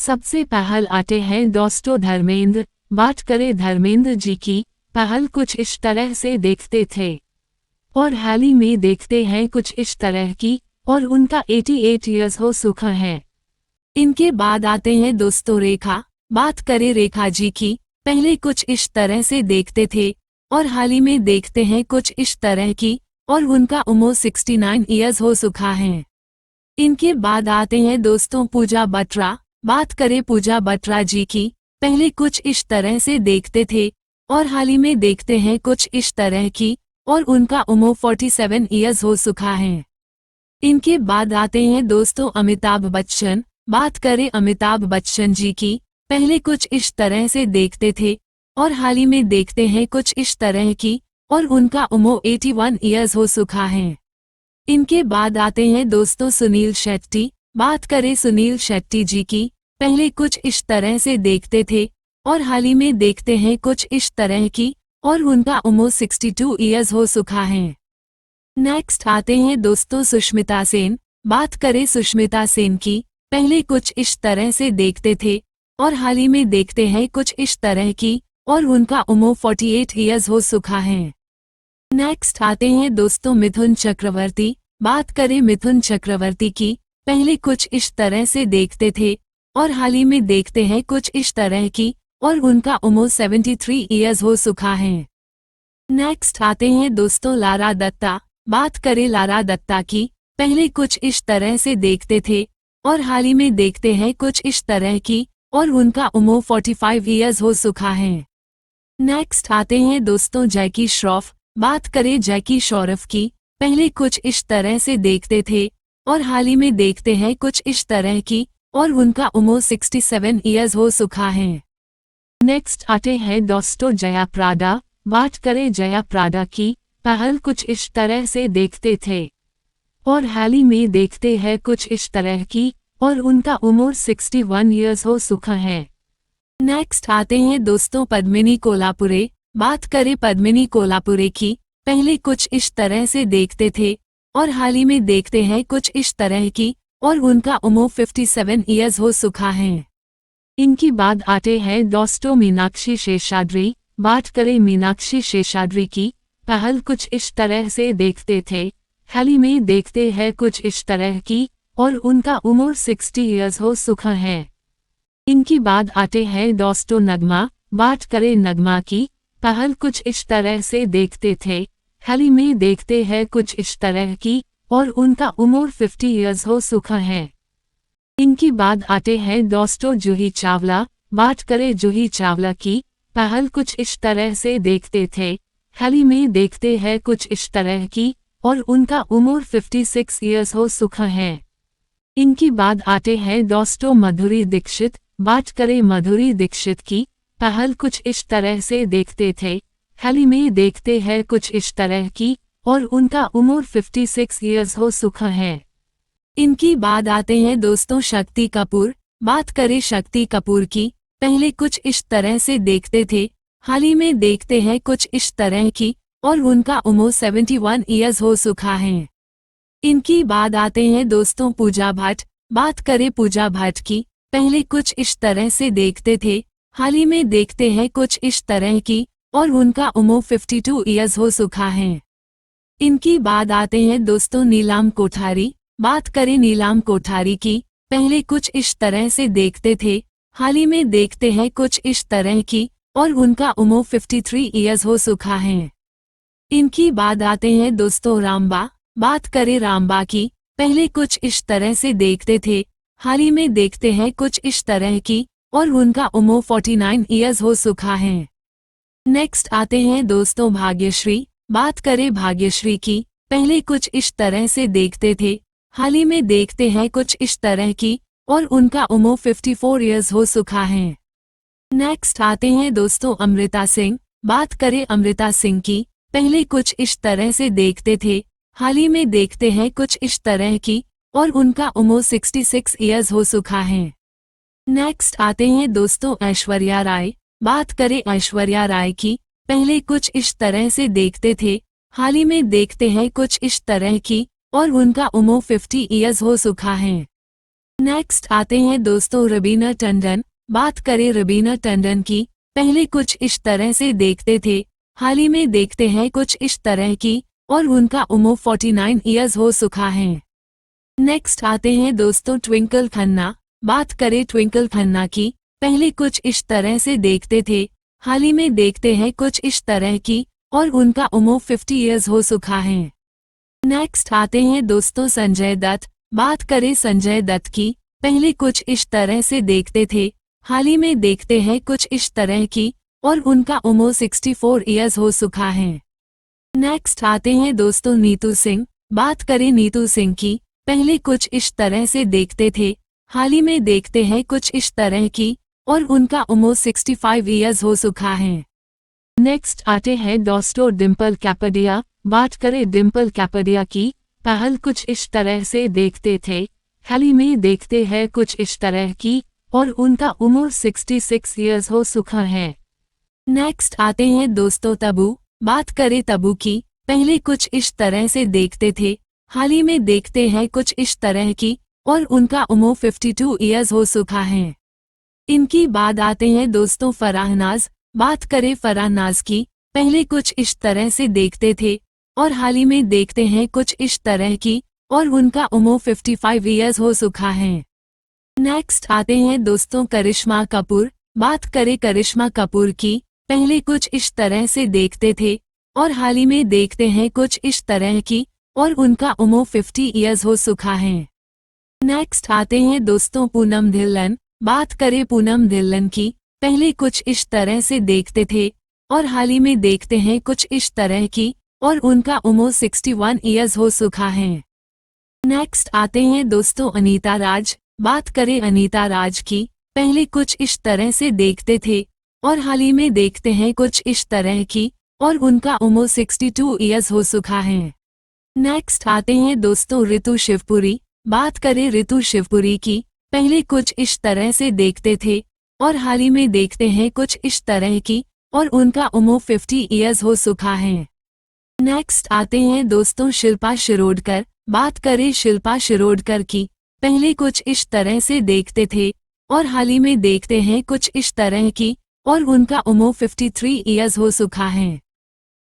सबसे पहल आते हैं दोस्तों धर्मेंद्र। बात करें धर्मेंद्र जी की, पहल कुछ इस तरह से देखते थे और हाल ही में देखते हैं कुछ इस तरह की, और उनका 88 ईयर्स हो चुका है। इनके बाद आते हैं दोस्तों रेखा। बात करें रेखा जी की, पहले कुछ इस तरह से देखते थे और हाल ही में देखते हैं कुछ इस तरह की, और उनका उम्र 69 ईयर्स हो चुका है। इनके बाद आते हैं दोस्तों पूजा बत्रा। बात करें पूजा बत्रा जी की, पहले कुछ इस तरह से देखते थे और हाल ही में देखते हैं कुछ इस तरह की, और उनका उम्र 47 ईयर्स हो चुका है। इनके बाद आते हैं दोस्तों अमिताभ बच्चन। बात करें अमिताभ बच्चन जी की, पहले कुछ इस तरह से देखते थे और हाल ही में देखते हैं कुछ इस तरह की, और उनका उम्र 81 ईयर्स हो चुका है। इनके बाद आते हैं दोस्तों सुनील शेट्टी। बात करें सुनील शेट्टी जी की, पहले कुछ इस तरह से देखते थे और हाल ही में देखते हैं कुछ इस तरह की, और उनका उम्र 62 ईयर्स हो चुका है। नेक्स्ट आते हैं दोस्तों सुष्मिता सेन। बात करें सुष्मिता सेन की, पहले कुछ इस तरह से देखते थे और हाल ही में देखते हैं कुछ इस तरह की, और उनका उम्र 48 ईयर्स हो चुका है। नेक्स्ट आते हैं दोस्तों मिथुन चक्रवर्ती। बात करें मिथुन चक्रवर्ती की, पहले कुछ इस तरह से देखते थे और हाल ही में देखते हैं कुछ इस तरह की, और उनका उम्र 73 ईयर्स हो चुका है। नेक्स्ट आते हैं दोस्तों लारा दत्ता। बात करें लारा दत्ता की, पहले कुछ इस तरह से देखते थे और हाल ही में देखते हैं कुछ इस तरह की, और उनका उम्र 45 ईयर्स हो चुका है। नेक्स्ट आते हैं दोस्तों जैकी श्रॉफ। बात करें जैकी श्रॉफ की, पहले कुछ इस तरह से देखते थे और हाल ही में देखते हैं कुछ इस तरह की, और उनका उम्र 67 ईयर्स हो चुका है। नेक्स्ट आते हैं दोस्तों जया प्रादा। बात करें जया प्रादा की, पहल कुछ इस तरह से देखते थे और हाल ही में देखते हैं कुछ इस तरह की, और उनका उम्र 61 ईयर्स हो चुका है। नेक्स्ट आते हैं दोस्तों पद्मिनी कोल्हापुरे। बात करें पद्मिनी कोल्हापुरे की, पहले कुछ इस तरह से देखते थे और हाल ही में देखते हैं कुछ इस तरह की, और उनका उम्र 57 ईयर्स हो चुका है। इनकी बाद आते हैं दोस्तों मीनाक्षी शेषाद्री। बात करें मीनाक्षी शेषाद्री की, पहल कुछ इस तरह से देखते थे, हाल ही में देखते हैं कुछ इस तरह की, और उनका उम्र 60 ईयर्स हो चुका है। इनकी बाद आते हैं दोस्तों नगमा। बात करें नगमा की, पहल कुछ इस तरह से देखते थे, हाल ही में देखते हैं कुछ इस तरह की, और उनका उम्र 50 ईयर्स हो चुका है। इनकी बाद आते हैं दोस्तों जूही चावला। बात करें जूही चावला की, पहल कुछ इस तरह से देखते थे, हाल ही में देखते हैं कुछ इस तरह की, और उनका उम्र 56 ईयर्स हो चुका है। इनकी बाद आते हैं दोस्तों माधुरी दीक्षित। बात करें माधुरी दीक्षित की, पहल कुछ इस तरह से देखते थे, हाल ही में देखते हैं कुछ इस तरह की, और उनका उम्र 56 ईयर्स हो चुका है। इनकी बाद आते हैं दोस्तों शक्ति कपूर। बात करें शक्ति कपूर की, पहले कुछ इस तरह से देखते थे, हाल ही में देखते हैं कुछ इस तरह की, और उनका उम्र 71 ईयर्स हो चुका है। इनकी बाद आते हैं दोस्तों पूजा भट्ट। बात करें पूजा भट्ट की, पहले कुछ इस तरह से देखते थे, हाल ही में देखते हैं कुछ इस तरह की, और उनका उम्र 52 ईयर्स हो चुका है। इनकी बाद आते हैं दोस्तों नीलाम कोठारी। बात करें नीलाम कोठारी की, पहले कुछ इस तरह से देखते थे, हाल ही में देखते हैं कुछ इस तरह की, और उनका उम्र 53 ईयर्स हो चुका है। इनकी बाद आते हैं दोस्तों रामबा। बात करें रामबा की, पहले कुछ इस तरह से देखते थे, हाल ही में देखते हैं कुछ इस तरह की, और उनका उम्र 49 ईयर्स हो चुका है। नेक्स्ट आते हैं दोस्तों भाग्यश्री। बात करें भाग्यश्री की, पहले कुछ इस तरह से देखते थे, हाल ही में देखते हैं कुछ इस तरह की, और उनका उम्र 54 ईयर्स हो चुका है। नेक्स्ट आते हैं दोस्तों अमृता सिंह। बात करें अमृता सिंह की, पहले कुछ इस तरह से देखते थे, हाल ही में देखते हैं कुछ इस तरह की, और उनका उम्र 66 ईयर्स हो चुका है। नेक्स्ट आते हैं दोस्तों ऐश्वर्या राय। बात करें ऐश्वर्या राय की, पहले कुछ इस तरह से देखते थे, हाल ही में देखते हैं कुछ इस तरह की, और उनका उम्र 50 ईयर्स हो चुका है। नेक्स्ट आते हैं दोस्तों रवीना टंडन। बात करें रवीना टंडन की, पहले कुछ इस तरह से देखते थे, हाल ही में देखते हैं कुछ इस तरह की, और उनका उम्र 49 ईयर्स हो चुका है। नेक्स्ट आते हैं दोस्तों ट्विंकल खन्ना। बात करें ट्विंकल खन्ना की, पहले कुछ इस तरह से देखते थे, हाल ही में देखते हैं कुछ इस तरह की, और उनका उम्र 50 ईयर्स हो चुका है। नेक्स्ट आते हैं दोस्तों संजय दत्त। बात करें संजय दत्त की, पहले कुछ इस तरह से देखते थे, हाल ही में देखते हैं कुछ इस तरह की, और उनका उम्र 64 ईयर्स हो चुका है। नेक्स्ट आते हैं दोस्तों नीतू सिंह। बात करें नीतू सिंह की, पहले कुछ इस तरह से देखते थे, हाल ही में देखते हैं कुछ इस तरह की, और उनका उम्र 65 ईयर्स हो चुका है। नेक्स्ट आते हैं दोस्तों डिम्पल कैपेडिया। बात करें डिम्पल कैपेडिया की, पहल कुछ इस तरह से देखते थे, हाल ही में देखते हैं कुछ इस तरह की, और उनका उम्र 66 ईयर्स हो चुका है। नेक्स्ट आते हैं दोस्तों तब्बू। बात करें तब्बू की, पहले कुछ इस तरह से देखते थे, हाल ही में देखते हैं कुछ इस तरह की, और उनका उम्र 52 ईयर्स हो चुका है। इनकी बाद आते हैं दोस्तों फराह नाज। बात करें फराह नाज की, पहले कुछ इस तरह से देखते थे, और हाल ही में देखते हैं कुछ इस तरह की, और उनका उम्र 55 ईयर्स हो चुका है। नेक्स्ट आते हैं दोस्तों करिश्मा कपूर। बात करें करिश्मा कपूर की, पहले कुछ इस तरह से देखते थे, और हाल ही में देखते हैं कुछ इस तरह की, और उनका उम्र 50 ईयर्स हो चुका है। नेक्स्ट आते हैं दोस्तों पूनम धिल्लन। बात करें पूनम धिल्लन की, पहले कुछ इस तरह से देखते थे, और हाल ही में देखते हैं कुछ इस तरह की, और उनका उम्र 61 ईयर्स हो चुका है। नेक्स्ट आते हैं दोस्तों अनीता राज। बात करें अनीता राज की, पहले कुछ इस तरह से देखते थे, और हाल ही में देखते हैं कुछ इस तरह की, और उनका उम्र 62 ईयर्स हो चुका है। नेक्स्ट आते हैं दोस्तों ऋतु शिवपुरी। बात करें ऋतु शिवपुरी की, पहले कुछ इस तरह से देखते थे, और हाल ही में देखते हैं कुछ इस तरह की, और उनका उम्र 50 ईयर्स हो चुका है। नेक्स्ट आते हैं दोस्तों शिल्पा शिरोडकर। बात करें शिल्पा शिरोडकर की, पहले कुछ इस तरह से देखते थे, और हाल ही में देखते हैं कुछ इस तरह की, और उनका उम्र 53 ईयर्स हो चुका है।